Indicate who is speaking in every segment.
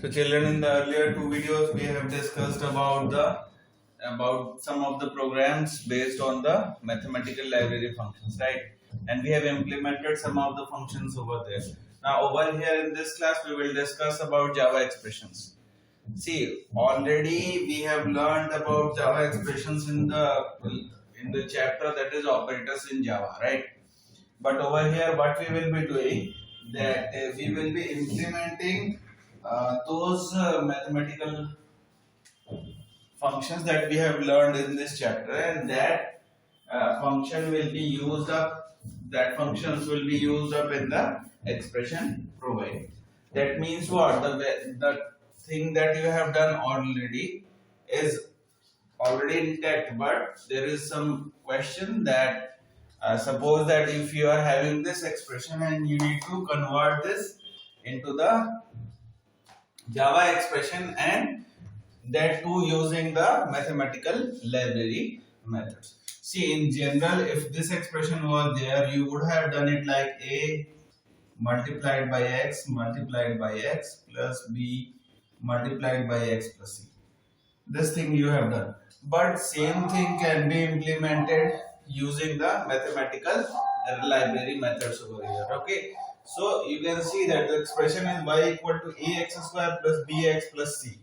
Speaker 1: So children, in the earlier two videos we have discussed about some of the programs based on the mathematical library functions, right? And we have implemented some of the functions over there. Now over here in this class we will discuss about Java expressions. See, already we have learned about Java expressions in the chapter that is operators in Java, right? But over here what we will be doing, that we will be implementing those mathematical functions that we have learned in this chapter, and that function will be used up, that functions will be used up in the expression provided. That means what? The thing that you have done already is already intact, but there is some question that suppose that if you are having this expression and you need to convert this into the Java expression, and that too using the mathematical library methods. See, in general, if this expression was there, you would have done it like a multiplied by x plus b multiplied by x plus c. This thing you have done, but same thing can be implemented using the mathematical library methods over here. Okay, so you can see that the expression is y equal to ax square plus bx plus c.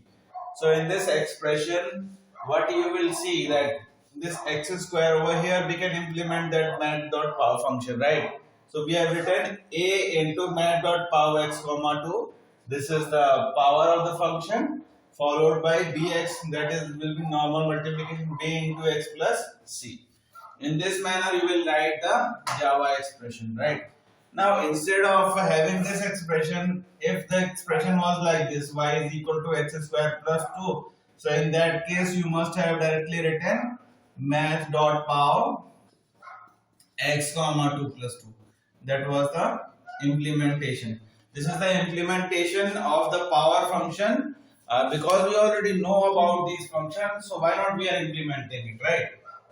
Speaker 1: So in this expression, what you will see, that this x square over here, we can implement that math.power function, right? So we have written a into math.power x comma 2. This is the power of the function, followed by bx, that is will be normal multiplication b into x plus c. In this manner you will write the Java expression, right? Now instead of having this expression, if the expression was like this, y is equal to x square plus 2, so in that case you must have directly written math.power x comma 2 plus 2. That was the implementation. This is the implementation of the power function. Because we already know about these functions, so why not we are implementing it, right?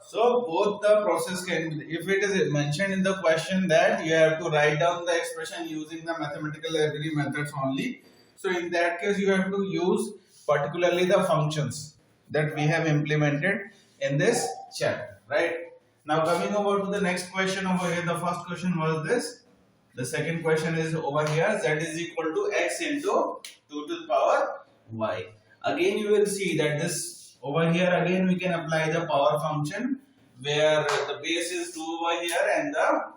Speaker 1: So both the process can, if it is mentioned in the question that you have to write down the expression using the mathematical library methods only, so in that case you have to use particularly the functions that we have implemented in this chapter, right? Now coming over to the next question over here, the first question was this. The second question is over here, z is equal to x into 2 to the power y. Again you will see that this over here, again we can apply the power function, where the base is 2 over here and the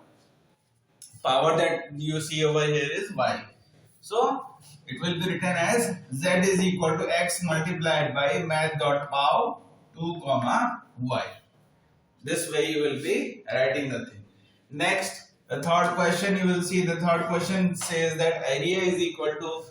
Speaker 1: power that you see over here is y. So it will be written as z is equal to x multiplied by math.power 2 comma y. This way you will be writing the thing. Next, the third question, you will see the third question says that area is equal to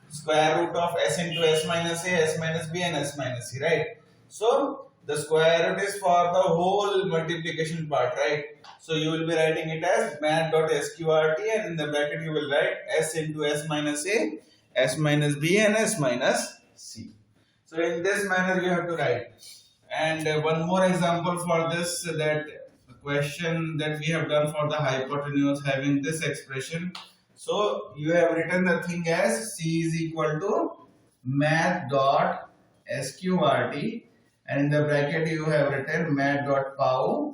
Speaker 1: square root of s into s minus a, s minus b and s minus c, right? So the square root is for the whole multiplication part, right? So you will be writing it as math.sqrt, and in the bracket you will write s into s minus a, s minus b and s minus c. So in this manner you have to write. And one more example for this, that the question that we have done for the hypotenuse having this expression. So you have written the thing as c is equal to math.sqrt, and in the bracket you have written math.power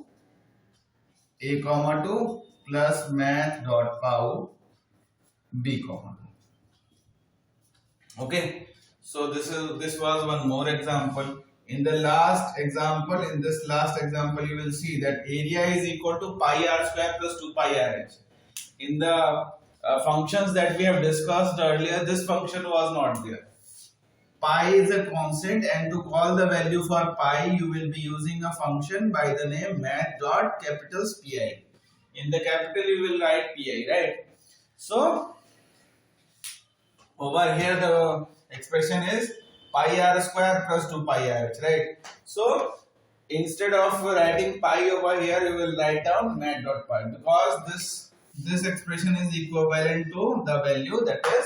Speaker 1: a comma 2 plus math.power b comma 2. Okay, so this was one more example. In this last example you will see that area is equal to pi r square plus 2 pi r h. In the functions that we have discussed earlier, this function was not there. Pi is a constant, and to call the value for pi you will be using a function by the name math.capitals pi. In the capital you will write pi, right? So over here the expression is pi r square plus 2 pi r h, right? So instead of writing pi over here you will write down math.pi, because this expression is equivalent to the value that is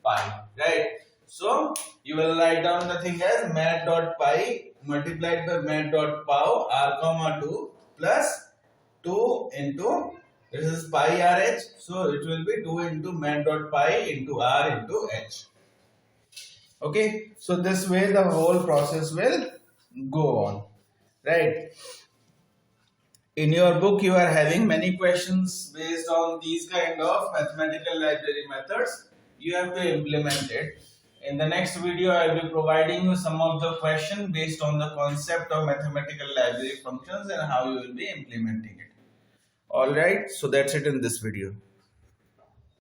Speaker 1: pi, right? So you will write down the thing as math.pi multiplied by math.power r comma 2 plus 2 into, this is pi rh, so it will be 2 into math.pi into r into h. Okay, so this way the whole process will go on, right? In your book you are having many questions based on these kind of mathematical library methods. You have to implement it. In the next video I will be providing you some of the questions based on the concept of mathematical library functions and how you will be implementing it. All right, so that's it in this video.